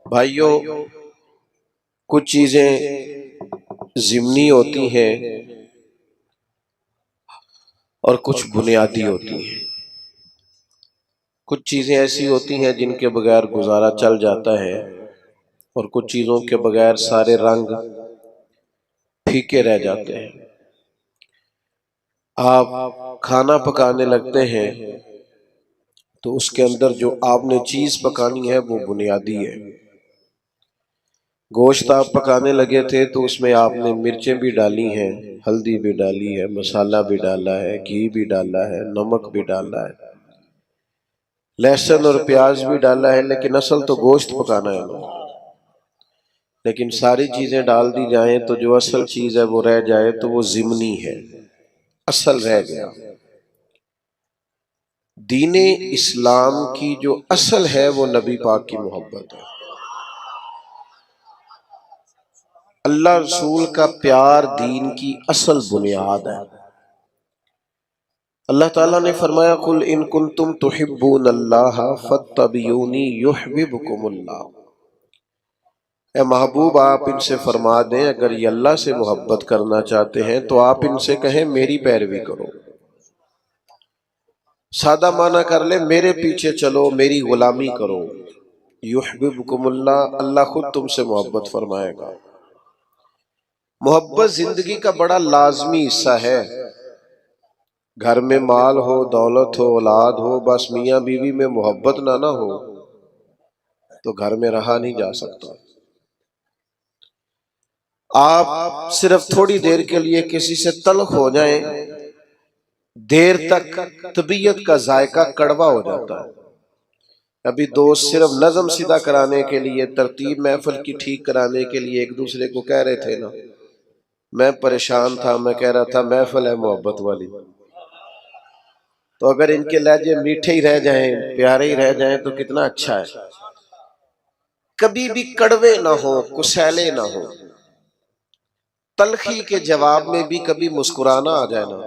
भाइयों, कुछ चीजें ज़िमनी होती हैं और कुछ बुनियादी होती हैं। कुछ चीजें ऐसी होती हैं जिनके बगैर गुजारा चल जाता है और कुछ चीजों के बगैर सारे रंग फीके रह जाते हैं। आप खाना पकाने लगते हैं तो उसके अंदर जो आपने चीज पकानी है वो बुनियादी है। गोश्त आप पकाने लगे थे तो उसमें आपने मिर्चें भी डाली हैं, हल्दी भी डाली है, मसाला भी डाला है, घी भी डाला है, नमक भी डाला है, लहसुन और प्याज भी डाला है, लेकिन असल तो गोश्त पकाना है ना। लेकिन सारी चीजें डाल दी जाएं तो जो असल चीज है वो रह जाए तो वो ज़िमनी है, असल रह गया। दीने इस्लाम की जो असल है वो नबी पाक की मोहब्बत है। अल्लाह रसूल का प्यार दीन की असल बुनियाद है। अल्लाह ताला ने फरमाया, कुल इन कुंतुम तुहिब्बून अल्लाह फत्तबियूनी युहब्बिबकुमुल्लाह। ए महबूब, आप इनसे फरमा दें, अगर ये अल्लाह से मोहब्बत करना चाहते हैं तो आप इनसे कहें मेरी पैरवी करो। सादा माना कर ले, मेरे पीछे चलो, मेरी गुलामी करो। युहब्बिबकुमुल्लाह, अल्लाह खुद तुमसे मोहब्बत फरमाएगा। मोहब्बत जिंदगी का बड़ा लाजमी हिस्सा है। घर में माल हो, दौलत हो, औलाद हो, बस मियाँ बीवी में मोहब्बत ना हो तो घर में रहा नहीं जा सकता। आप सिर्फ थोड़ी देर के लिए किसी से तल्ख हो जाएं, देर तक तबीयत का जायका कड़वा हो जाता है। अभी दोस्त सिर्फ नज़म सीधा कराने के लिए, तरतीब महफिल की ठीक कराने के लिए एक दूसरे को कह रहे थे ना, मैं परेशान था, मैं कह रहा था महफिल है मोहब्बत वाली। तो अगर इनके लहजे मीठे ही रह जाएं, प्यारे ही रह जाएं तो कितना अच्छा है। कभी भी कड़वे ना हो, कुसैले ना हो, तलखी के जवाब में भी कभी मुस्कुराना आ जाए ना,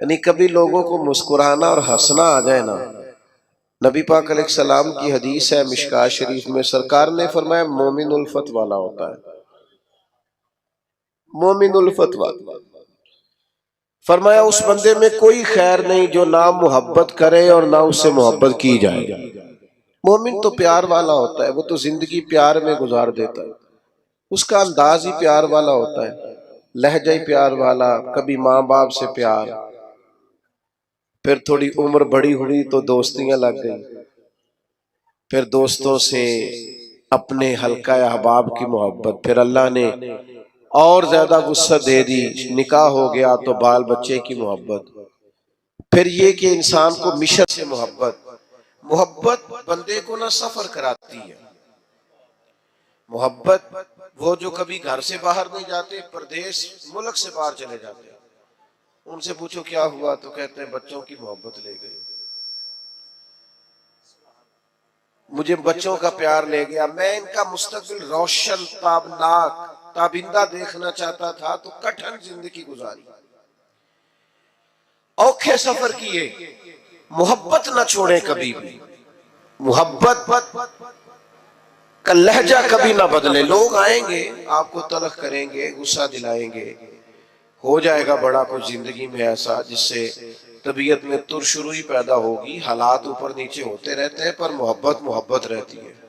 यानी कभी लोगों को मुस्कुराना और हंसना आ जाए ना। नबी पाक अलैहिस्सलाम की हदीस है मिशकात शरीफ में, सरकार ने फरमाया मोमिन उल्फत वाला होता है। मोमिन उल्फत वाला, फरमाया उस बंदे में कोई खैर नहीं जो ना मोहब्बत करे और ना उससे मोहब्बत की जाए। मोमिन तो प्यार वाला होता है, वो तो जिंदगी प्यार में गुजार देता है। उसका अंदाज ही प्यार वाला होता है, लहजा ही प्यार वाला। कभी माँ बाप से प्यार, फिर थोड़ी उम्र बड़ी हुई तो दोस्तियां लग गई, फिर दोस्तों से अपने हल्का अहबाब की मोहब्बत, फिर अल्लाह ने और ज्यादा वुसअत दे दी, निकाह हो गया तो बाल बच्चे की मोहब्बत, फिर ये कि इंसान को मिशन से मोहब्बत। मोहब्बत बंदे को ना सफर कराती है। मोहब्बत वो जो कभी घर से बाहर नहीं जाते, प्रदेश मुल्क से बाहर चले जाते हैं, उनसे पूछो क्या हुआ तो कहते हैं बच्चों की मोहब्बत ले गई, मुझे बच्चों का प्यार ले गया, मैं इनका मुस्तकबिल रोशन ताबनाक ताबिंदा देखना चाहता था तो कठिन जिंदगी गुजारी, औखे सफर किए। मोहब्बत ना छोड़े कभी भी, मोहब्बत का लहजा कभी ना बदले। लोग आएंगे आपको तलख करेंगे, गुस्सा दिलाएंगे, हो जाएगा बड़ा कुछ जिंदगी में ऐसा जिससे तबीयत में तुरशुरुई पैदा होगी। हालात ऊपर नीचे होते रहते हैं पर मोहब्बत मोहब्बत रहती है।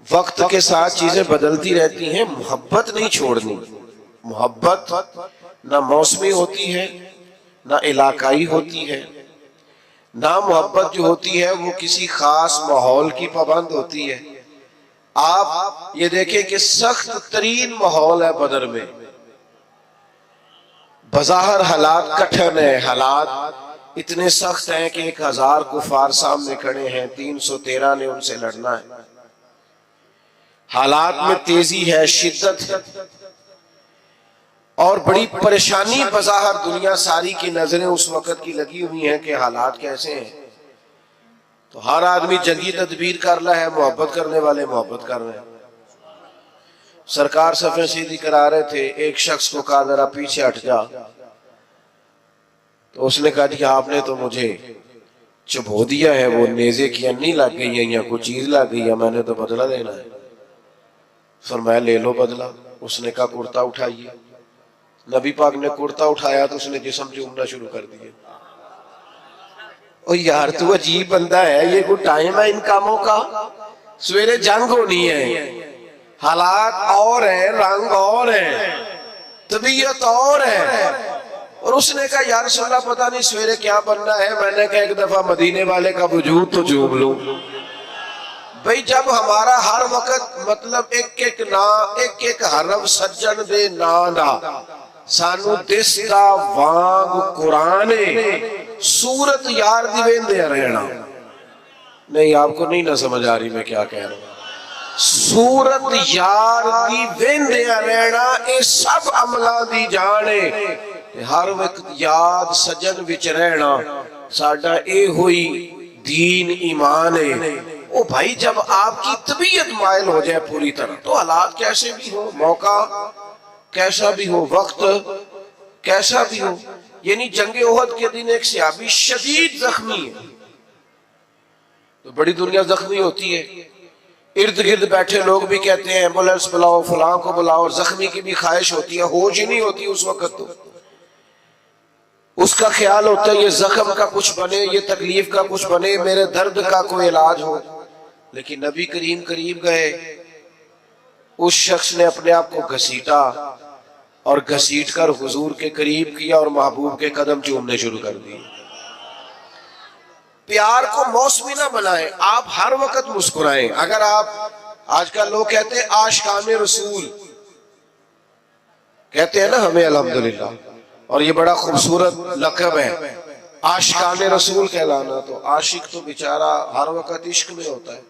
वक्त के साथ चीजें बदलती रहती हैं, मोहब्बत नहीं छोड़नी। मोहब्बत ना मौसमी होती है, ना इलाकाई होती है, ना मोहब्बत जो होती है वो किसी खास माहौल की पाबंद होती है। आप ये देखें कि सख्त तरीन माहौल है बदर में, बज़ाहिर हालात कठिन है, हालात इतने सख्त हैं कि 1000 कुफार सामने खड़े हैं, 313 ने उनसे लड़ना है। हालात में तेजी है, शिद्दत है और बड़ी परेशानी बज़ाहिर दुनिया सारी की नजरें उस वक्त की लगी हुई हैं कि हालात कैसे हैं। तो हर आदमी जंगी तदबीर कर रहा है, मोहब्बत करने वाले मोहब्बत कर रहे हैं। सरकार सफे सीधी करा रहे थे, एक शख्स को कहा जरा पीछे हट जा, तो उसने कहा जी आपने तो मुझे चुभो दिया है, वो नेजे की अन्नी लग गई है या कोई चीज लग गई है, मैंने तो बदला लेना है। फरमाया ले लो बदला। उसने कहा कुर्ता उठाइए। नबी पाक ने कुर्ता उठाया तो उसने जिस्म चूमना शुरू कर दिया। ओ यार तू अजीब बंदा है, ये कोई टाइम है इन कामों का? सवेरे जंग होनी है, हालात और है, रंग और है, तबीयत और है। और उसने कहा यार रसूलल्लाह पता नहीं सवेरे क्या बनना है। मैंने कहा एक दफा मदीने वाले का वजूद तो चूम लूं। भाई जब हमारा हर वक्त मतलब एक एक ना एक एक हरफ सज्जन दे ना सानू दिसदा वांग कुरान सूरत यार दी वेंदे रहना। नहीं आपको नहीं ना समझ आ रही मैं क्या कह रहा हूं। सूरत यार दी वेंदे रहना ये सब अमला दी जाने, हर वक्त याद सजन विच रहना साडा ए हुई दीन ईमान है। ओ भाई जब आपकी तबीयत मायल हो जाए पूरी तरह तो हालात कैसे भी हो, मौका कैसा भी हो, वक्त कैसा भी हो। यानी जंगे ओहद के दिन एक सहाबी शदीद जख्मी है, तो बड़ी दुनिया जख्मी होती है, इर्द गिर्द बैठे लोग भी कहते हैं एम्बुलेंस बुलाओ, फलां को बुलाओ। जख्मी की भी ख्वाहिश होती है, होश ही नहीं होती उस वक्त। तो उसका ख्याल होता है ये जख्म का कुछ बने, ये तकलीफ का कुछ बने, मेरे दर्द का कोई इलाज हो। लेकिन नबी करीम करीब गए, उस शख्स ने अपने आप को घसीटा और घसीट कर हुजूर के करीब किया और महबूब के कदम चूमने शुरू कर दिए। प्यार को मौसमी ना बनाएं, आप हर वक्त मुस्कुराएं। अगर आप आजकल लोग कहते हैं आशिकाने रसूल कहते हैं ना हमें, अल्हम्दुलिल्लाह, और ये बड़ा खूबसूरत लक़ब है आशिकाने रसूल कहलाना। तो आशिक तो बेचारा हर वक्त इश्क में होता है।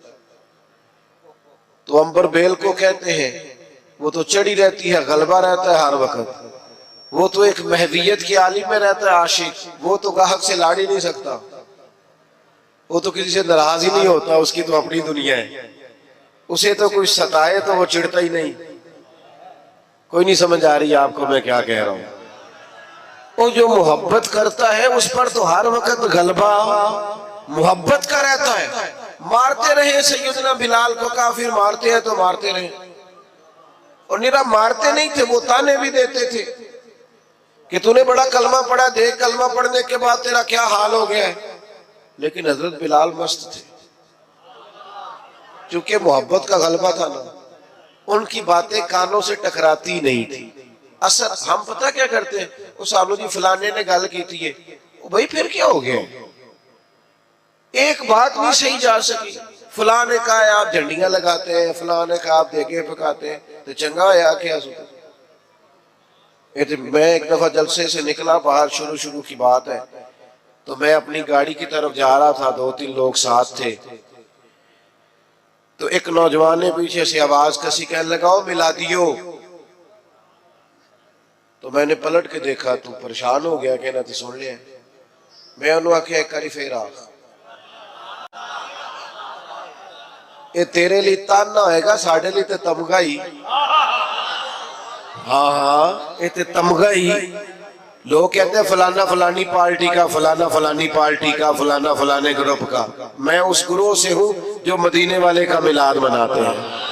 तो अंबर बेल को कहते हैं वो तो चढ़ी रहती है, गलबा रहता है हर वक्त। वो तो एक महवियत की आलिम में रहता है आशिक, वो तो गाहक से लाड़ ही नहीं सकता, वो तो किसी से नाराज ही नहीं होता, उसकी तो अपनी दुनिया है। उसे तो कोई सताए तो वो चिढ़ता ही नहीं। कोई नहीं समझ आ रही आपको मैं क्या कह रहा हूं। वो जो मोहब्बत करता है उस पर तो हर वक्त गलबा मोहब्बत का रहता है। मारते रहे सैयदना बिलाल को काफिर, मारते हैं तो मारते रहे, और निरा मारते नहीं थे, वो ताने भी देते थे कि तूने बड़ा कलमा पढ़ा, देख कलमा पढ़ने के बाद तेरा क्या हाल हो गया है। लेकिन हजरत बिलाल मस्त थे, क्योंकि मोहब्बत का गलबा था ना, उनकी बातें कानों से टकराती नहीं थी। असर हम पता क्या करते हैं, उस सालू जी फलाने ने गल की थी, भाई फिर क्या हो गया, एक बात नहीं सही जा सकी। फलां ने कहा आप झंडियां लगाते हैं, फलां ने कहा आप देगे पकाते हैं, तो चंगा होया क्या? मैं एक दफा जलसे से निकला बाहर, शुरू की बात है, तो मैं अपनी गाड़ी की तरफ जा रहा था, 2-3 लोग साथ थे। तो एक नौजवान ने पीछे से आवाज कसी कहने लगा ओ मिला दियो। तो मैंने पलट के देखा, तू परेशान हो गया, कहना थी सुन लिया। मैं उन्होंने आख्या एक बारी फिर आ, ये तेरे लिए ताना होएगा, साढ़े लिए तो तमगा ही। हाँ ये तो तमगा ही। लोग कहते हैं फलाना फलानी पार्टी का, फलाना फलानी पार्टी का, फलाना फलाने ग्रुप का। मैं उस ग्रुप से हूं जो मदीने वाले का मिलाद मनाते हैं।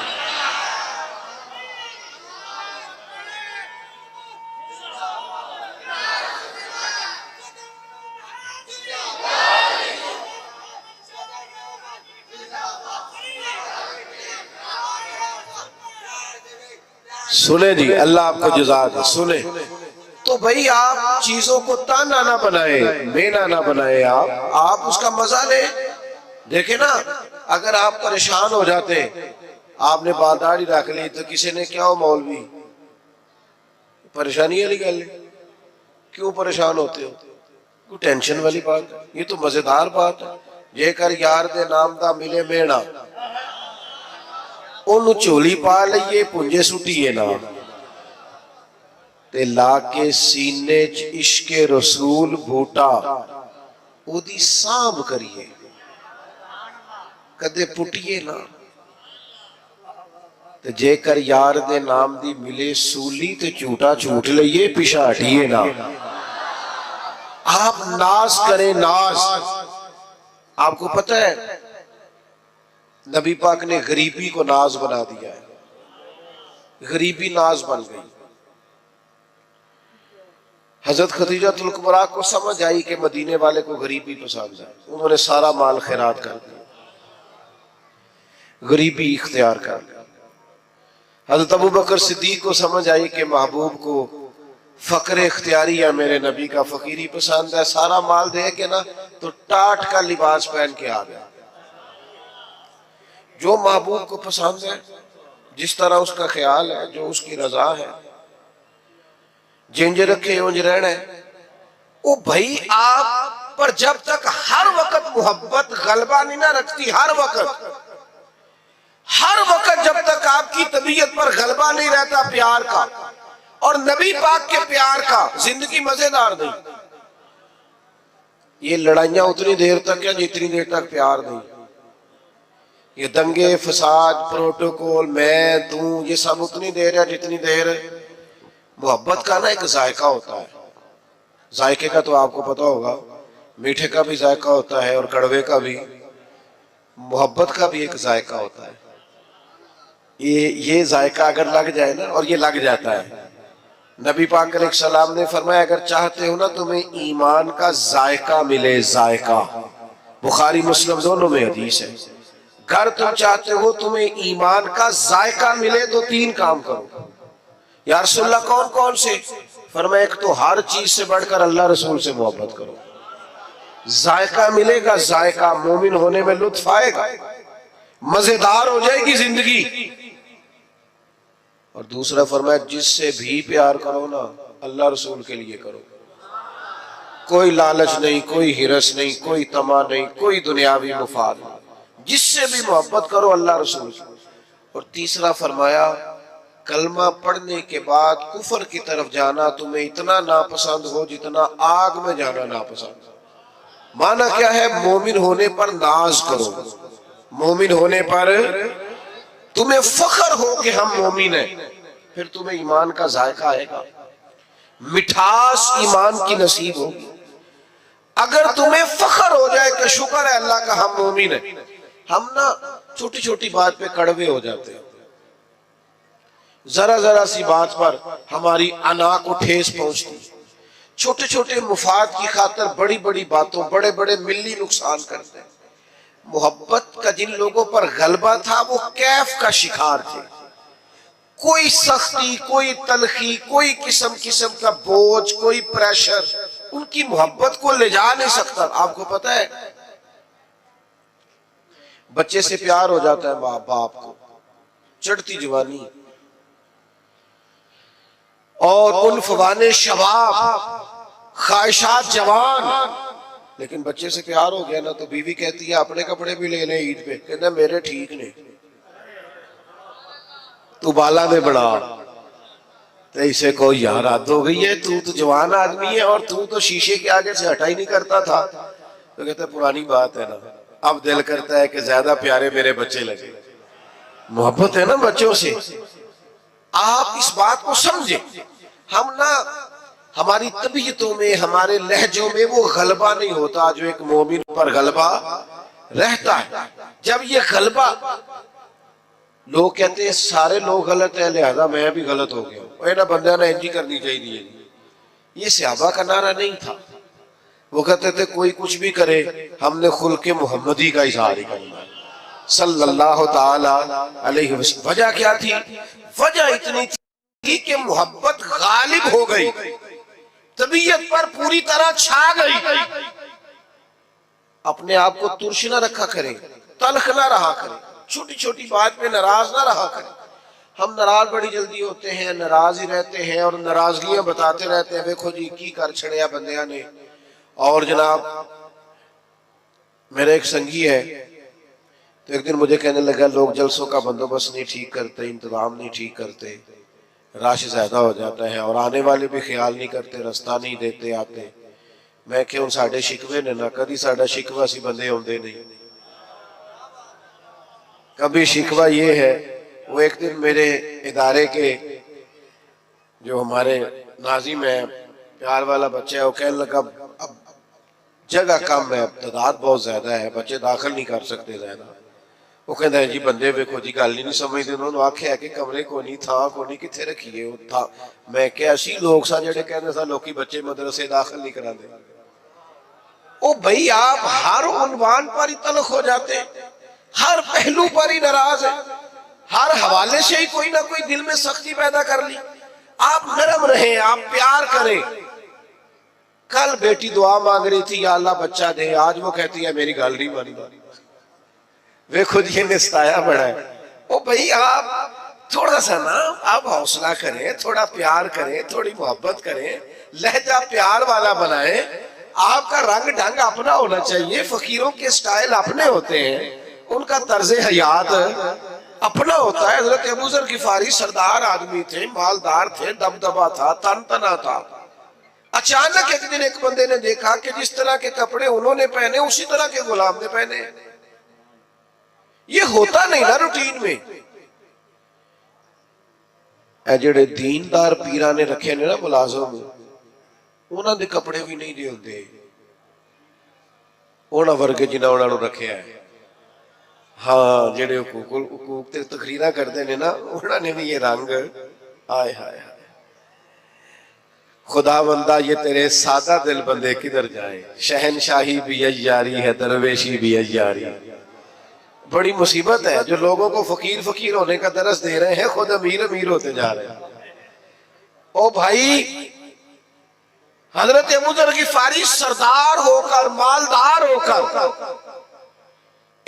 सुने जी, अल्लाह आपको जज़ा दे। सुने तो भाई आप चीजों को ताना ना बनाए, बेना ना बनाए, आप उसका मजा ले। देखे ना, अगर आप परेशान हो जाते, आपने बादाड़ी रख ली तो किसी ने क्या हो मौलवी, परेशानी वाली गल है, क्यों परेशान होते हो? कोई टेंशन वाली बात? ये तो मजेदार बात है। जेकर यार दे नाम दा मिले मेणा, ओनू झोली पा लईए, पुंजे सुटीए ना, ते लाके सीने च इश्के रसूल बूटा ओदी सांभ करिए, कदे पुटिए ना। ते जेकर यार दे नाम दी मिले सूली ते झूठा झूठ लईए, पिछा हटिए ना। आप नाज करें, नाज आपको पता है नबी पाक ने गरीबी को नाज बना दिया है, गरीबी नाज बन गई। हजरत खदीजातुल कुबरा को समझ आई कि मदीने वाले को गरीबी पसंद है, उन्होंने सारा माल खैरात कर दिया, गरीबी इख्तियार कर लिया। हजरत अबू बकर सिद्दीक को समझ आई कि महबूब को फकर इख्तियारी है, मेरे नबी का फकीरी पसंद है, सारा माल दे के ना तो टाट का लिबास पहन के आ गया। जो महबूब को पसंद है, जिस तरह उसका ख्याल है, जो उसकी रजा है, जिंज रखे उंज रहना है। ओ भाई, आप पर जब तक हर वक्त मोहब्बत गलबा नहीं ना रखती, हर वक्त जब तक आपकी तबीयत पर गलबा नहीं रहता प्यार का और नबी पाक के प्यार का, जिंदगी मजेदार नहीं। ये लड़ाइयां उतनी देर तक है जितनी देर तक प्यार नहीं। ये दंगे फसाद प्रोटोकॉल मैं तू, ये सब उतनी देर है जितनी देर मोहब्बत का ना एक जायका होता है। जायके का तो आपको पता होगा, मीठे का भी जायका होता है और कड़वे का भी, मोहब्बत का भी एक जायका होता है। ये जायका अगर लग जाए ना, और ये लग जाता है, नबी पाक अलैहिस्सलाम ने फरमाया अगर चाहते हो ना तुम्हें ईमान का जायका मिले, जायका, बुखारी मुस्लिम दोनों में हदीस है, अगर तुम चाहते हो तुम्हें ईमान का जायका मिले तो 3 काम करो। या रसूलल्लाह कौन कौन से? फरमाया एक तो हर चीज से बढ़कर अल्लाह रसूल से मोहब्बत करो, जायका मिलेगा, जायका, मोमिन होने में लुत्फ आएगा, मजेदार हो जाएगी जिंदगी। और दूसरा फरमाया जिससे भी प्यार करो ना अल्लाह रसूल के लिए करो, कोई लालच नहीं, कोई हिरस नहीं, कोई तमा नहीं, कोई दुनियावी मुफाद नहीं, जिससे भी मोहब्बत करो अल्लाह रसूल। और तीसरा फरमाया कलमा पढ़ने के बाद कुफर की तरफ जाना तुम्हें इतना नापसंद हो जितना आग में जाना नापसंद। माना क्या है? मोमिन होने पर नाज करो, मोमिन होने पर तुम्हें फख्र हो कि हम मोमिन हैं, फिर तुम्हें ईमान का जायका आएगा, मिठास ईमान की नसीब होगी। अगर तुम्हें फख्र हो जाए कि शुक्र है अल्लाह का हम मोमिन हैं, हम ना छोटी छोटी बात पे कड़वे हो जाते हैं, जरा जरा सी बात पर हमारी अना को ठेस पहुंचती, छोटे छोटे मुफाद की खातिर बड़ी बड़ी बातों बड़े बड़े मिली नुकसान करते हैं। मोहब्बत का जिन लोगों पर गलबा था वो कैफ का शिकार थे, कोई सख्ती, कोई तलखी, कोई किस्म का बोझ, कोई प्रेशर उनकी मोहब्बत को ले जा नहीं सकता। आपको पता है बच्चे से प्यार हो जाता है बाप को, चढ़ती जवानी और उन फवाने शबाब, ख्वाहिशात जवान, लेकिन बच्चे से प्यार हो गया ना तो बीवी कहती है अपने कपड़े भी ले ले ईद पे, कहते मेरे ठीक ने, तू बाला में बड़ा। तो इसे को यार हद हो गई है, तू तो जवान आदमी है और तू तो शीशे के आगे से हटा ही नहीं करता था। तो कहते पुरानी बात है ना, अब दिल करता है कि ज्यादा प्यारे मेरे बच्चे लगे। मोहब्बत है ना बच्चों से। आप इस बात को समझे, हम ना हमारी तबीयतों में, हमारे लहजों में वो गलबा नहीं होता जो एक मोमिन पर गलबा रहता है। जब ये गलबा, लोग कहते हैं सारे लोग गलत है लिहाजा मैं भी गलत हो गया, ना बंदा ना इंजी करनी चाहिए, ये सहाबा का नारा नहीं था। वो कहते थे कोई कुछ भी करे हमने खुल्के मोहम्मदी का इजहार ही करना है सल्लल्लाहु ताला अलैहि वसल्लम। वजह क्या थी? वजह इतनी थी कि मोहब्बत गालिब हो गई, तबीयत पर पूरी तरह छा गई। अपने आप को तुर्श ना रखा करें, तलख ना रहा करें, छोटी छोटी बात पे नाराज ना रहा करें। हम नाराज बड़ी जल्दी होते हैं, नाराज ही रहते हैं और नाराजगियां बताते रहते हैं, देखो जी की कर छड़िया बंदियां ने। और जनाब मेरा एक संगी है, तो एक दिन मुझे कहने लगा लोग जलसों का बंदोबस्त नहीं ठीक करते, इंतजाम नहीं ठीक करते, रश ज्यादा हो जाता है और आने वाले भी ख्याल नहीं करते, रास्ता नहीं देते आते। मैं क्यों साढ़े शिकवे ने ना कभी साढ़ा शिकवा सी बंदे आते नहीं, कभी शिकवा ये है। वो एक दिन मेरे इदारे के जो हमारे नाजिम है, प्यार वाला बच्चा है, वो कहने लगा अब जगह कम है, तादाद बहुत ज्यादा है, बच्चे दाखिल नहीं कर सकते ज्यादा। वो कहता है जी बंदे वेखो जी गल ही नहीं समझते, उन्होंने आख्या कि कमरे को नहीं था को नहीं किथे रखिए था। मैं क्या असी लोग सा जेडे कहते सा लोग बच्चे मदरसे दाखिल नहीं कराते। ओ भाई आप हर उन्वान पर ही तलख हो जाते, हर पहलू पर ही नाराज है, हर हवाले से ही कोई ना कोई दिल में सख्ती पैदा कर ली। आप नरम रहे, आप प्यार करें। कल बेटी दुआ मांग रही थी या अल्लाह बच्चा दे, आज वो कहती है मेरी गल नहीं मानी। वे खुद ये निस्ताया बड़ा है। ओ भाई आप थोड़ा सा ना आप हौसला करें, थोड़ा प्यार करें, थोड़ी मोहब्बत करें, लहजा प्यार वाला बनाए। आपका रंग ढंग अपना होना चाहिए। फकीरों के स्टाइल अपने होते हैं, उनका तर्ज हयात अपना होता है। हजरत अबू ज़र गिफारी सरदार आदमी थे, मालदार थे, दबदबा था, तनतना था। अचानक एक दिन एक बंदे ने देखा कि जिस तरह के कपड़े उन्होंने पहने उसी तरह के गुलाम ने पहने। ये होता नहीं ना रूटीन में। जेड़े दीनदार पीरा ने रखे ने ना मुलाजम, उन्होंने दे कपड़े भी नहीं दे होंदे उन्होंने वर्गे जिन्ना उन्होंने रखे है। हाँ जेड़े हुकूक ते तकरीरा करते ने ना, उन्होंने भी ये रंग आए हाय हाय। खुदा बंदा ये तेरे सादा दिल बंदे किधर जाए। शहनशाही भी अय्यारी है, दरवेशी भी अय्यारी। बड़ी मुसीबत है जो लोगों को फकीर फकीर होने का दरस दे रहे हैं, खुद अमीर अमीर होते जा रहे हैं। ओ भाई हजरत अबू ज़र गिफारी सरदार होकर, मालदार होकर,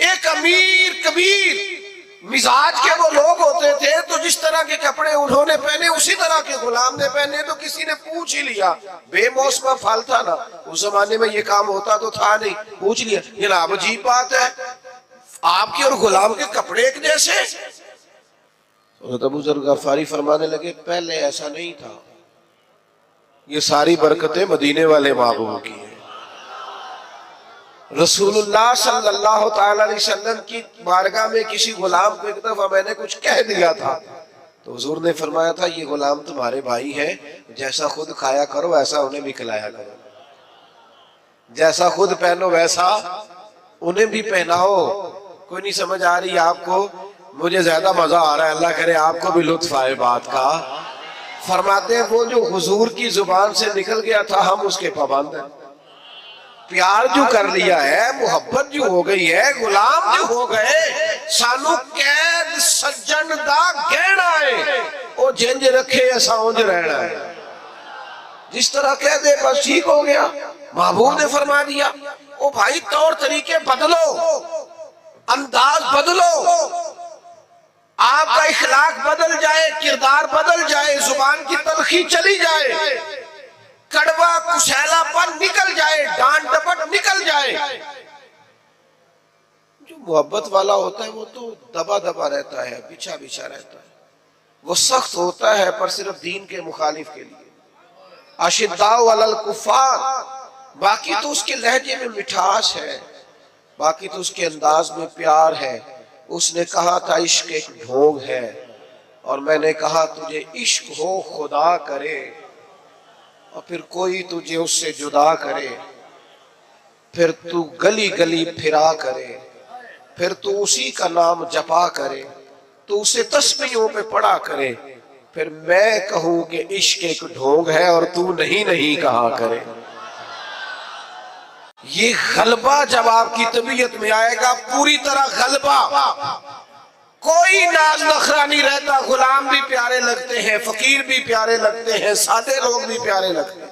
एक अमीर कबीर मिजाज के वो लोग होते थे, तो जिस तरह के कपड़े उन्होंने पहने उसी तरह के गुलाम ने पहने। तो किसी ने पूछ ही लिया, बेमौसमा फल था ना, उस जमाने में ये काम होता तो था नहीं, पूछ लिया जनाब अजीब बात है आपके और गुलाम के कपड़े एक जैसे। तो अबू ज़र गिफारी फरमाने लगे पहले ऐसा नहीं था, ये सारी बरकतें मदीने वाले महबूब की है। रसूलुल्लाह सल्लल्लाहु अलैहि वसल्लम की बारगाह में किसी गुलाम को एक दफा मैंने कुछ कह दिया था, तो हुजूर ने फरमाया था ये गुलाम तुम्हारे भाई है, जैसा खुद खाया करो वैसा उन्हें भी खिलाया करो, जैसा खुद पहनो वैसा उन्हें भी पहनाओ। कोई नहीं समझ आ रही आपको? मुझे ज्यादा मजा आ रहा है, अल्लाह करे आपको भी लुत्फ आए बात का। फरमाते हैं वो जो हुजूर की जुबान से निकल गया था हम उसके पाबंद हैं। प्यार जो कर लिया है, मोहब्बत जो हो गई है, गुलाम जो हो गए, सानू कैद सज्जन दा गहना है, वो जिंज रखे ऐसा उंज रहना है। जिस तरह कह दे बस ठीक हो गया। महबूब ने फरमा दिया ओ भाई तौर तरीके बदलो, अंदाज बदलो, आपका इखलाक बदल जाए, किरदार बदल जाए, जुबान की तलखी चली जाए, कड़वा कुशैलापन निकल जाए, डांट डपट निकल जाए। जो मोहब्बत वाला होता है वो तो दबा दबा रहता है, बिछा बिछा रहता है, वो सख्त होता है पर सिर्फ दीन के मुखालिफ के लिए। अशिद्दाउ अलल कुफ्फार, बाकी तो उसके लहजे में मिठास है, बाकी तो उसके अंदाज में प्यार है। उसने कहा था इश्क एक ढोंग है, और मैंने कहा तुझे इश्क हो खुदा करे और फिर कोई तुझे उससे जुदा करे, फिर तू गली गली फिरा करे, फिर तू उसी का नाम जपा करे, तू उसे तस्बीहों पे पढ़ा करे, फिर मैं कहूं कि इश्क एक ढोंग है और तू नहीं नहीं कहा करे। ये गलबा जब आपकी तबीयत में आएगा, पूरी तरह गलबा, कोई नाज नखरा नहीं रहता। गुलाम भी प्यारे लगते हैं, फकीर भी प्यारे लगते हैं, सादे लोग भी प्यारे लगते हैं।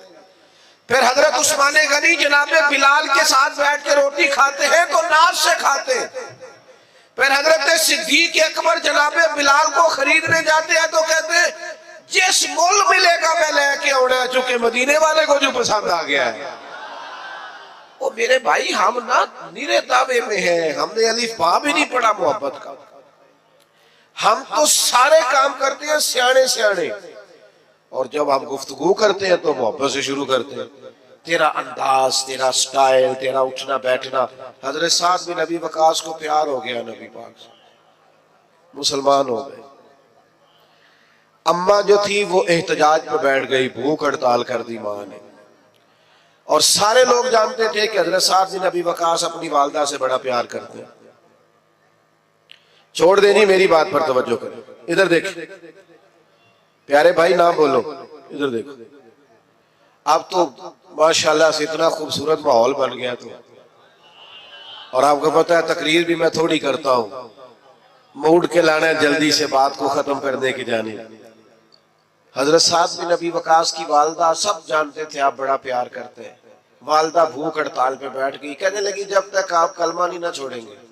फिर हजरत उस्मान गनी जनाबे बिलाल के साथ बैठ के रोटी खाते हैं तो नाज से खाते हैं। फिर हजरत सिद्दीक अकबर जनाबे बिलाल को खरीदने जाते हैं तो कहते हैं जिस मोल मिलेगा मैं लेके आना, चूंकि मदीने वाले को जो पसंद आ गया है। वो मेरे भाई हम ना निरे दावे में हैं, हमने अलिफ बा भी नहीं पढ़ा मोहब्बत का। हम तो सारे काम करते हैं सियाने सियाने, और जब हम गुफ्तगू करते हैं तो मोहब्बत से शुरू करते हैं। तेरा अंदाज, तेरा स्टाइल, तेरा उठना बैठना। हजरत साद बिन नबी वकास को प्यार हो गया नबी पाक से, मुसलमान हो गए। अम्मा जो थी वो एहतजाज पे बैठ गई, भूख हड़ताल कर दी मां ने। और सारे लोग जानते थे कि हजरत साद बिन अबी वकास अपनी वालदा से बड़ा प्यार करते हैं। छोड़ देनी, मेरी बात पर तवज्जो करें। इधर देख प्यारे भाई, ना बोलो, इधर देखो। अब तो माशाल्लाह से इतना खूबसूरत माहौल बन गया तो, और आपको पता है तकरीर भी मैं थोड़ी करता हूं, मूड के लाना है जल्दी से बात को खत्म करने की जानी। हजरत साद बिन अबी वकास की वालदा सब जानते थे आप बड़ा प्यार करते हैं। वालदा भूख हड़ताल पे बैठ गई, कहने लगी जब तक आप कलमा नहीं ना छोड़ेंगे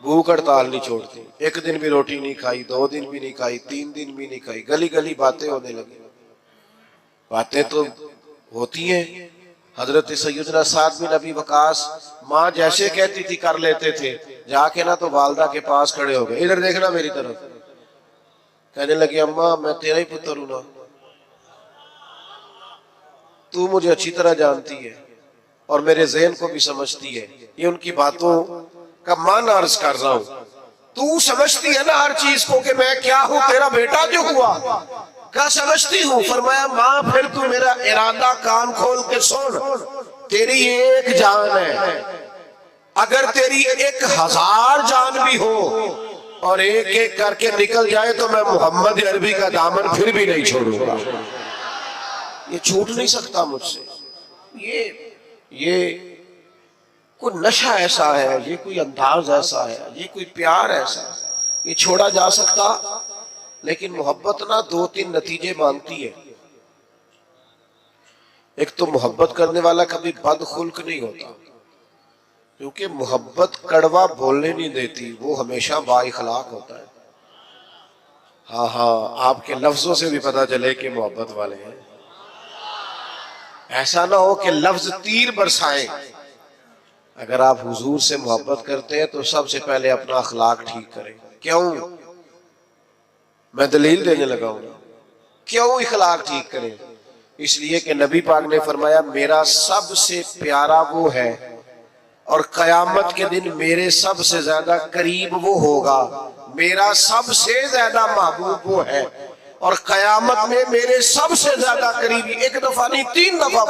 भूख हड़ताल नहीं छोड़ती। एक दिन भी रोटी नहीं खाई, 2 दिन भी नहीं खाई, 3 दिन भी नहीं खाई। गली गली बातें होने लगी। बातें तो होती हैं। हजरत सैयदना साद बिन अबी वकास माँ जैसे कहती थी कर लेते थे। जाके ना तो वालदा के पास खड़े हो गए, इधर देखना मेरी तरफ। कहने लगे अम्मा मैं तेरा ही पुत्र हूं ना, तू मुझे अच्छी तरह जानती है और मेरे ज़हन को भी समझती है। ये उनकी बातों का मान अर्ज कर रहा हूं। तू समझती है ना हर चीज को कि मैं क्या हूं, तेरा बेटा जो हुआ क्या समझती हूँ। फरमाया माँ फिर तू मेरा इरादा कान खोल के सुन। तेरी एक जान है, अगर तेरी 1000 जान भी हो और एक एक करके निकल जाए तो मैं मोहम्मद अरबी का दामन फिर भी नहीं छोड़ूंगा। ये छूट नहीं सकता मुझसे। ये कोई नशा ऐसा है, ये कोई अंदाज ऐसा है, ये कोई प्यार ऐसा है, ये छोड़ा जा सकता। लेकिन मोहब्बत ना 2-3 नतीजे मांगती है। एक तो मोहब्बत करने वाला कभी बदखुल्क नहीं होता, क्योंकि मोहब्बत कड़वा बोलने नहीं देती, वो हमेशा बाइखलाक होता है। हाँ हाँ, आपके लफ्जों से भी पता चले कि मोहब्बत वाले हैं। ऐसा ना हो कि लफ्ज तीर बरसाएं। अगर आप हुजूर से मोहब्बत करते हैं तो सबसे पहले अपना अखलाक ठीक करें। क्यों? मैं दलील देने लगा हूं। क्यों इखलाक ठीक करें? इसलिए कि नबी पाक ने फरमाया मेरा सबसे प्यारा वो है और कयामत के दिन मेरे सबसे ज्यादा करीब वो होगा। मेरा सबसे ज्यादा महबूब वो है और कयामत में मेरे सबसे ज्यादा करीबी। 1 दफा नहीं 3 दफा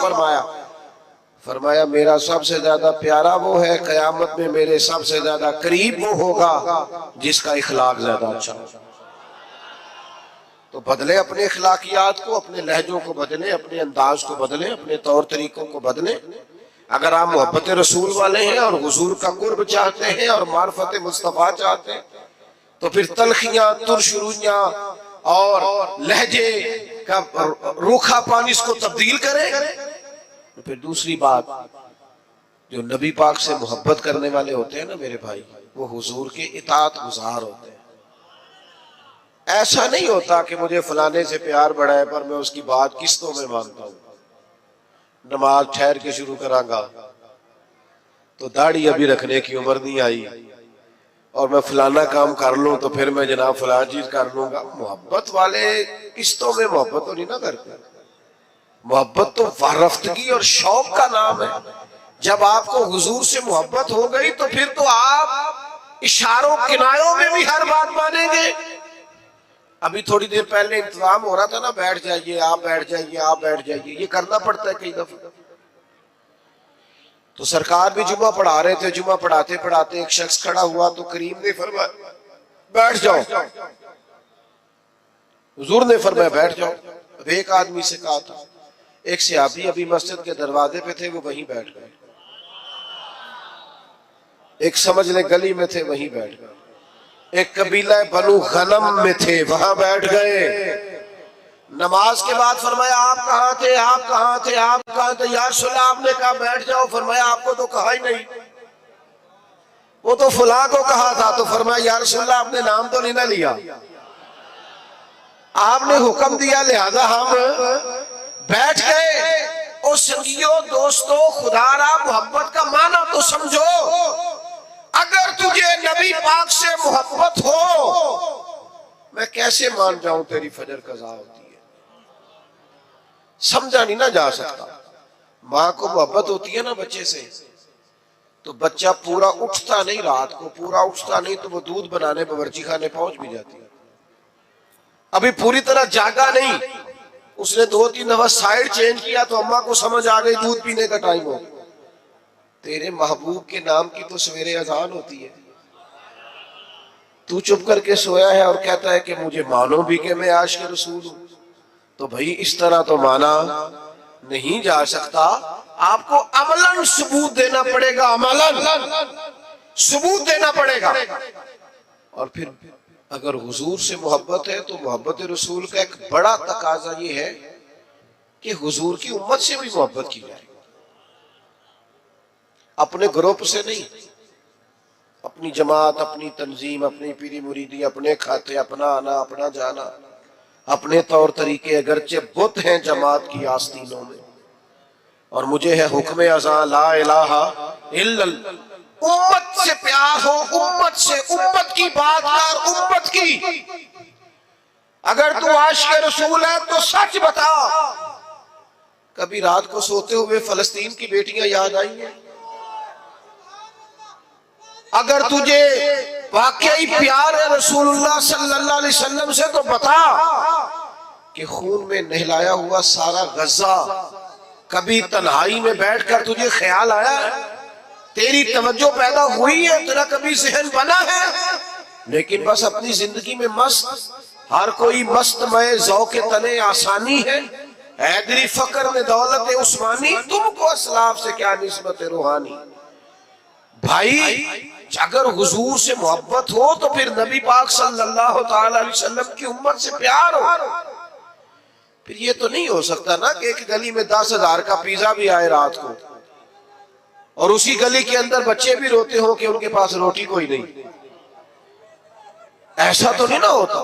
फरमाया मेरा सबसे ज्यादा प्यारा वो है, कयामत में मेरे सबसे ज्यादा करीब वो होगा जिसका इखलाक ज्यादा अच्छा हो। तो बदले अपने अखलाकियात को, अपने लहजों को बदले, अपने अंदाज को बदले, अपने तौर तरीकों को बदले। अगर आप मोहब्बत रसूल वाले हैं और हुजूर का कुर्ब चाहते हैं और मार्फत मुस्तफा चाहते हैं तो फिर तलखियां, तुरशुरुइयां और लहजे का रूखा पानी इसको तब्दील करें। तो फिर दूसरी बात, जो नबी पाक से मोहब्बत करने वाले होते हैं ना मेरे भाई, वो हुजूर के इताअत गुजार होते हैं। ऐसा नहीं होता कि मुझे फलाने से प्यार बढ़ा है पर मैं उसकी बात किस्तों में मानता हूं। नमाज ठहर के शुरू करांगा तो दाढ़ी अभी रखने की उम्र नहीं आई और मैं फलाना काम कर लूं तो फिर मैं जनाब फलाना चीज कर लूंगा। मोहब्बत वाले किस्तों में मोहब्बत तो नहीं ना करते। मोहब्बत तो वारफ्तगी और शौक का नाम है। जब आपको हुजूर से मोहब्बत हो गई तो फिर तो आप इशारों किनारों में भी हर बात मानेंगे। अभी थोड़ी देर पहले इंतजाम हो रहा था ना, बैठ जाइए आप, बैठ जाइए आप, बैठ जाइए, ये करना पड़ता है कई दफा। तो सरकार भी जुमा पढ़ा रहे थे, जुमा पढ़ाते पढ़ाते एक शख्स खड़ा हुआ तो करीम ने फरमाया बैठ जाओ। हुजूर ने फरमाया बैठ जाओ। अब एक आदमी से कहा था, एक सहाबी अभी मस्जिद के दरवाजे पे थे, वो वहीं बैठ गए। एक समझ ले गली में थे, वहीं बैठ गए। एक कबीला बनु गनम में थे, वहां बैठ गए। नमाज के बाद फरमाया आप कहाँ थे, आप कहाँ थे, आप कहाँ थे? या रसूल अल्लाह आपने कहा बैठ जाओ। फरमाया आपको तो कहा ही नहीं, वो तो फुला को कहा था। तो फरमाया या रसूल अल्लाह आपने नाम तो नहीं ना लिया, आपने हुक्म दिया लिहाजा हम बैठ गए। ओ संगियों, दोस्तों, खुदारा मोहब्बत का माना तो समझो। अगर तुझे नबी पाक से मोहब्बत हो, मैं कैसे मान जाऊं तेरी फजर कज़ा होती है। समझा नहीं ना जा सकता। माँ को मोहब्बत होती है ना बच्चे से, तो बच्चा पूरा उठता नहीं, रात को पूरा उठता नहीं तो वो दूध बनाने बावर्ची खाने पहुंच भी जाती है। अभी पूरी तरह जागा नहीं उसने 2-3 दफा साइड चेंज किया तो अम्मा को समझ आ गई दूध पीने का टाइम हो। तेरे महबूब के नाम की तो सवेरे अजान होती है, तू चुप करके सोया है और कहता है कि मुझे मानो भी कि मैं आशिक रसूल हूं। तो भाई इस तरह तो माना नहीं जा सकता, आपको अमलन सबूत देना पड़ेगा, अमलन सबूत देना पड़ेगा। और फिर अगर हुजूर से मोहब्बत है तो मोहब्बत रसूल का एक बड़ा तकाजा ये है कि हुजूर की उम्मत से भी मोहब्बत की जाए, अपने ग्रुप से नहीं, अपनी जमात, अपनी तंजीम, अपनी पीरी मुरीदी, अपने खाते, अपना आना, अपना जाना, अपने तौर तरीके, अगरचे बुत हैं जमात की आस्तीनों में, और मुझे है हुक्म अज़ां ला इलाहा इल्लल्लाह। उम्मत से प्यार हो, उम्मत से, उम्मत की बात कर, उम्मत की। अगर तू आशिक रसूल है तो सच बता, कभी रात को सोते हुए फलस्तीन की बेटियां याद आई हैं? अगर तुझे वाकई प्यार है रसूलुल्लाह सल्लल्लाहु अलैहि वसल्लम से तो बता कि खून में नहलाया हुआ सारा गजा कभी तन्हाई में बैठकर तुझे ख्याल आया है? तेरी तवज्जो पैदा हुई है, तेरा कभी ज़हन बना है? लेकिन बस अपनी जिंदगी में मस्त, हर कोई मस्त मय ज़ौक़े तने आसानी है, हैदरी फकर में दौलत उस्मानी, तुमको असलाफ से क्या निस्बत रूहानी। भाई अगर हुजूर से मोहब्बत हो तो फिर नबी पाक सल्लल्लाहु ताला अलैहि वसल्लम की उम्मत से प्यार हो। फिर ये तो नहीं हो सकता ना कि एक गली में 10,000 का पिज्जा भी आए रात को और उसी गली के अंदर बच्चे भी रोते हो कि उनके पास रोटी कोई नहीं। ऐसा तो नहीं ना होता।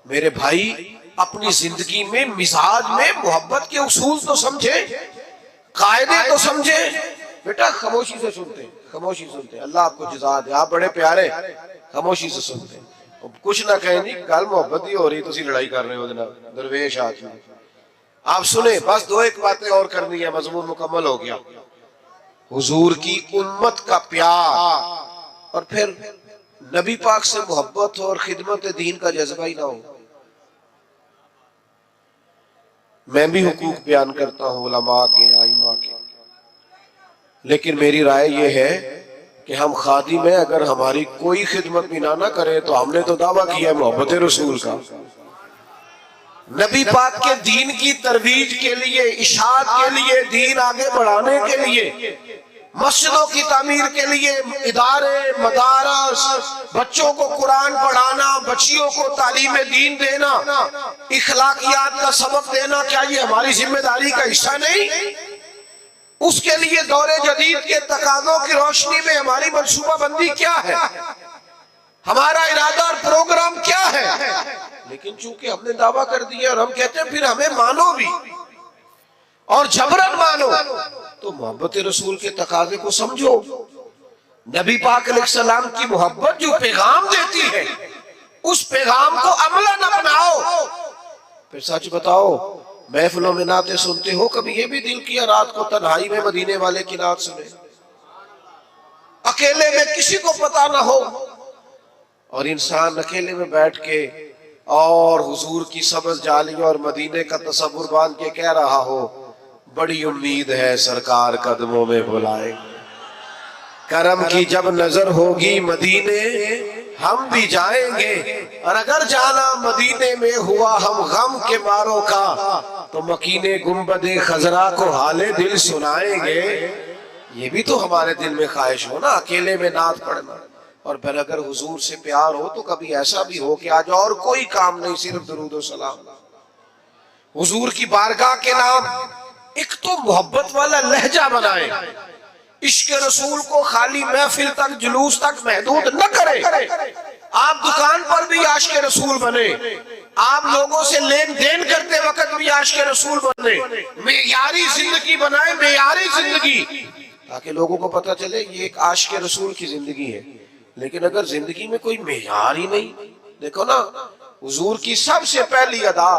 मेरे भाई अपनी जिंदगी में मिजाज में मोहब्बत के उसूल तो समझे, कायदे तो समझे। बेटा खामोशी से सुनते, खामोशी सुनते, अल्लाह आपको जज़ा दे, आप बड़े प्यारे, खामोशी से सुनते, कुछ ना कहें जी, गल मोहब्बत ही हो रही, तुसी लड़ाई कर रहे हो दरवेश आदमी। आप सुने, बस 2-1 बातें और करनी है, मजमून मुकम्मल हो गया। हुजूर की उम्मत का प्यार और फिर नबी पाक से मोहब्बत हो और खिदमत दीन का जज्बा ही ना हो। मैं भी हुकूक बयान करता हूँ उलमा के, आइमा के, लेकिन मेरी राय यह है कि हम खादिम में अगर हमारी कोई खिदमत भी ना करे तो हमने तो दावा किया है मोहब्बत रसूल का। नबी पाक के दीन की तरवीज के लिए, इशाअत के लिए, दीन आगे बढ़ाने के लिए, मस्जिदों की तामीर के लिए, इदारे, मदारस, बच्चों को कुरान पढ़ाना, बच्चियों को तालीम दीन देना, इखलाकियात का सबक देना, क्या ये हमारी जिम्मेदारी का हिस्सा नहीं? उसके लिए दौरे जदीद के तकाज़ों की रोशनी में हमारी मंसूबाबंदी क्या है, हमारा इरादा और प्रोग्राम क्या है? लेकिन चूंकि हमने दावा कर दिया और हम कहते हैं फिर हमें मानो भी और जबरन मानो, तो मोहब्बत रसूल के तकाजे को समझो। नबी पाक अलैहिस्सलाम की मोहब्बत जो पैगाम देती है उस पैगाम को अमलन अपनाओ। फिर सच बताओ, महफिलों में नाते सुनते हो, कभी ये भी दिल किया रात को तन्हाई में मदीने वाले की नात सुने, अकेले में किसी को पता ना हो, और इंसान अकेले में बैठ के और हुजूर की सब्ज़ जाली और मदीने का तसव्वुर बांध के कह रहा हो, बड़ी उम्मीद है सरकार कदमों में बुलाए, करम की जब नजर होगी मदीने हम भी जाएंगे, और अगर जाना मदीने में हुआ हम गम के मारों का तो मकीने गुंबदे खजरा को हाले दिल सुनाएंगे। ये भी तो हमारे दिल में ख्वाहिश हो ना, अकेले में नात पढ़ना। और फिर अगर हुजूर से प्यार हो तो कभी ऐसा भी हो कि आज और कोई काम नहीं, सिर्फ दुरूद और सलाम, हुजूर की बारगाह के नाम एक तो मोहब्बत वाला लहजा बनाए, इश्क रसूल को खाली महफिल तक, जुलूस तक महदूद न करे। आप दुकान पर भी आशिक रसूल बने, आप लोगों से लेन देन करते वक्त भी आशिक रसूल बने, मेयारी जिंदगी बनाए, मेयारी जिंदगी, ताकि लोगों को पता चले ये एक आशिक रसूल की जिंदगी है। लेकिन अगर जिंदगी में कोई मेयार ही नहीं, देखो ना हुजूर की सबसे पहली अदा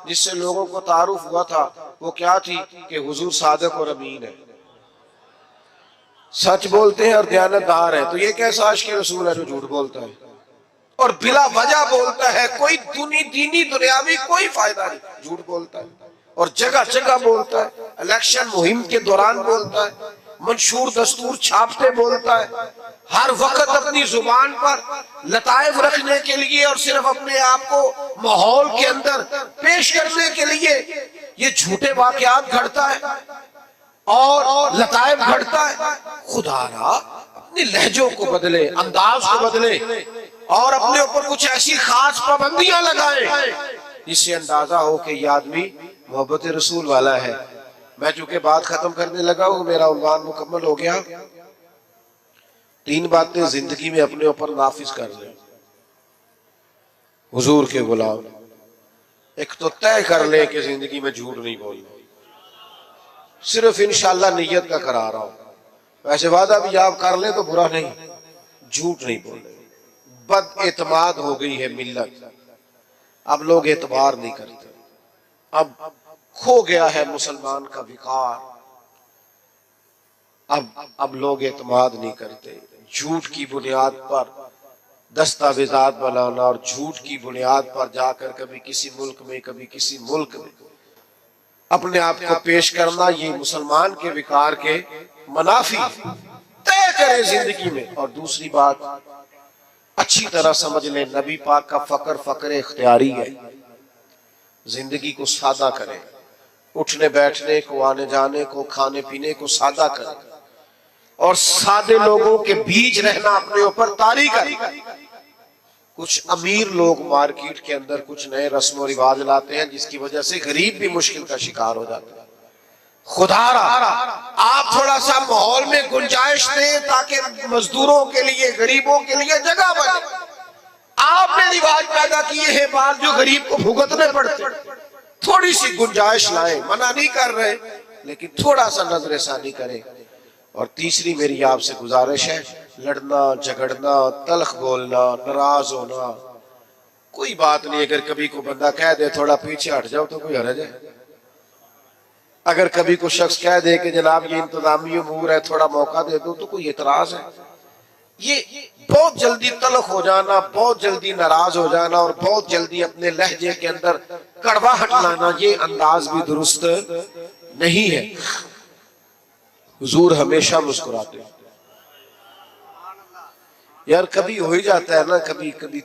जिससे लोगों को तारुफ हुआ था वो क्या थी कि हुजूर सादिक और अमीन है, सच बोलते हैं और दयानतदार है। तो ये कैसा आशिक रसूल है जो झूठ बोलता है? और बिला वजह बोलता है, कोई दीनी दुनियावी कोई फायदा नहीं, झूठ बोलता है। और जगह जगह बोलता है, इलेक्शन मुहिम के दौरान बोलता है, मंशूर दस्तूर छापते बोलता है, हर वक्त अपनी जुबान पर लताइफ रखने के लिए और सिर्फ अपने आप को माहौल के अंदर पेश करने के लिए ये झूठे वाकयात घड़ता है और लताइफ घड़ता है। खुदारा अपने लहजों को बदले, अंदाज को बदले और अपने ऊपर कुछ ऐसी खास पाबंदियां लगाए जिससे अंदाजा हो कि ये आदमी मोहब्बत रसूल वाला है। मैं चूंकि बात खत्म करने लगा हूं, मेरा उन्वान मुकम्मल हो गया। 3 बातें जिंदगी में अपने ऊपर नाफिज कर लें हुजूर के गुलाम। एक तो तय कर ले कि जिंदगी में झूठ नहीं बोलना, सिर्फ इंशाल्लाह नियत का करा रहा हूं, वैसे वादा भी आप कर ले तो बुरा नहीं, झूठ नहीं बोले। बद एतमाद हो गई है मिल्लत, अब लोग एतबार नहीं करते, अब खो गया है मुसलमान का विकार, अब लोग एतमाद नहीं करते। झूठ की बुनियाद पर दस्तावेजात बनाना और झूठ की बुनियाद पर जाकर कभी किसी मुल्क में कभी किसी मुल्क में अपने आप को पेश करना, ये मुसलमान के विकार के मुनाफी। तय करे जिंदगी में। और दूसरी बात अच्छी तरह समझ ले, नबी पाक का फकर इख्तियारी है। जिंदगी को सादा करे, उठने बैठने को, आने जाने को, खाने पीने को सादा करे और सादे लोगों के बीच रहना अपने ऊपर तारी करे। कुछ अमीर लोग मार्केट के अंदर कुछ नए रस्म और रिवाज लाते हैं जिसकी वजह से गरीब भी मुश्किल का शिकार हो जाता है। खुदारा आप थोड़ा सा माहौल में गुंजाइश दें ताकि मजदूरों के लिए, गरीबों के लिए जगह बने। आपने रिवाज पैदा किए हैं बात जो गरीब को भुगतने पड़ते, थोड़ी सी गुंजाइश लाए। मना नहीं कर रहे, लेकिन थोड़ा सा नजरसानी करें। और तीसरी मेरी आपसे गुजारिश है, लड़ना झगड़ना, तल्ख बोलना, नाराज होना कोई बात नहीं। अगर कभी को बंदा कह दे थोड़ा पीछे हट जाओ तो कोई हर्ज है। अगर कभी को शख्स कह दे कि जनाब ये इंतजामी उमूर है थोड़ा मौका दे दो तो कोई एतराज है। ये बहुत जल्दी तल्ख हो जाना, बहुत जल्दी नाराज हो जाना और बहुत जल्दी अपने लहजे के अंदर कड़वाहट लाना, ये अंदाज भी दुरुस्त नहीं है। हुजूर हमेशा मुस्कुराते। यार कभी हो ही जाता है ना, कभी कभी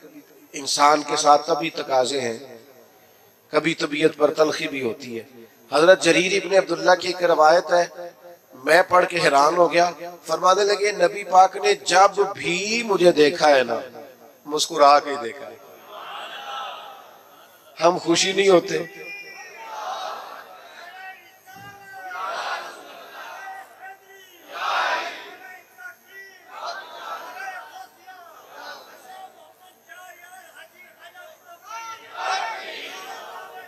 इंसान के साथ तभी तकाजे हैं, कभी तबीयत पर तलखी भी होती है। हजरत जरीर इब्ने अब्दुल्ला की एक रवायत है, मैं पढ़ के हैरान हो गया। फरमाने लगे नबी पाक ने जब भी मुझे देखा है ना, मुस्कुरा के देखा है। हम खुशी नहीं होते?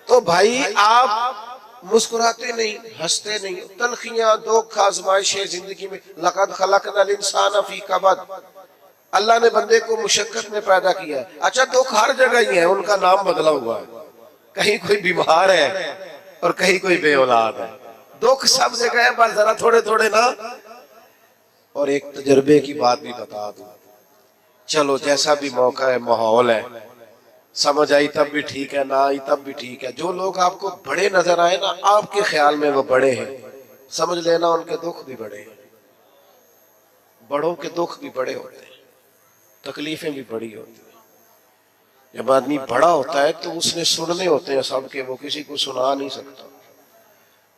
तो भाई आप मुस्कुराते नहीं, हंसते नहीं। तलखियां, दुख, आजमाइशें जिंदगी में। लक़द खलक़नल इंसान फी कबद, अल्लाह ने बंदे को मुशक्कत में पैदा किया है। अच्छा दुख हर जगह ही है, उनका नाम बदला हुआ है। कहीं कोई बीमार है और कहीं कोई बेऔलाद है। दुख सब जगह है, बस जरा थोड़े थोड़े ना। और एक तजर्बे की बात भी बता दूं, चलो जैसा भी मौका है, माहौल है, समझ आई तब भी ठीक है, ना आई तब भी ठीक है। जो लोग आपको बड़े नजर आए ना, आपके ख्याल में वो बड़े हैं, समझ लेना उनके दुख भी बड़े हैं। बड़ों के दुख भी बड़े होते हैं, तकलीफें भी बड़ी होती हैं। जब आदमी बड़ा होता है तो उसने सुनने होते हैं सबके, वो किसी को सुना नहीं सकता।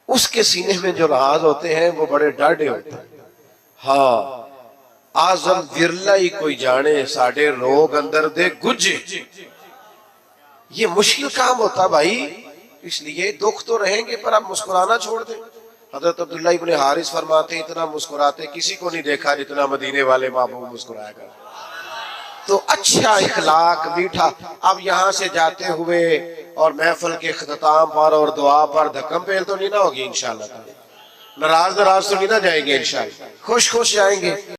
उसके सीने में जो राज होते हैं वो बड़े डाढ़े होते हैं। हाँ, आजम विरला ही कोई जाने साडे रोग अंदर दे गुजे। ये मुश्किल काम होता भाई, इसलिए दुख तो रहेंगे पर आप मुस्कुराना छोड़ दें। हजरत अब्दुल्ला इब्ने हारिस फरमाते, इतना मुस्कुराते किसी को नहीं देखा जितना मदीने वाले महबूब मुस्कुराया कर। तो अच्छा इखलाक, मीठा। अब यहाँ से जाते हुए और महफिल के इख्तिताम पर और दुआ पर धक्कम पेल तो नहीं ना होगी इंशाल्लाह। नाराज तो नहीं ना जाएंगे इंशाल्लाह, खुश खुश जाएंगे।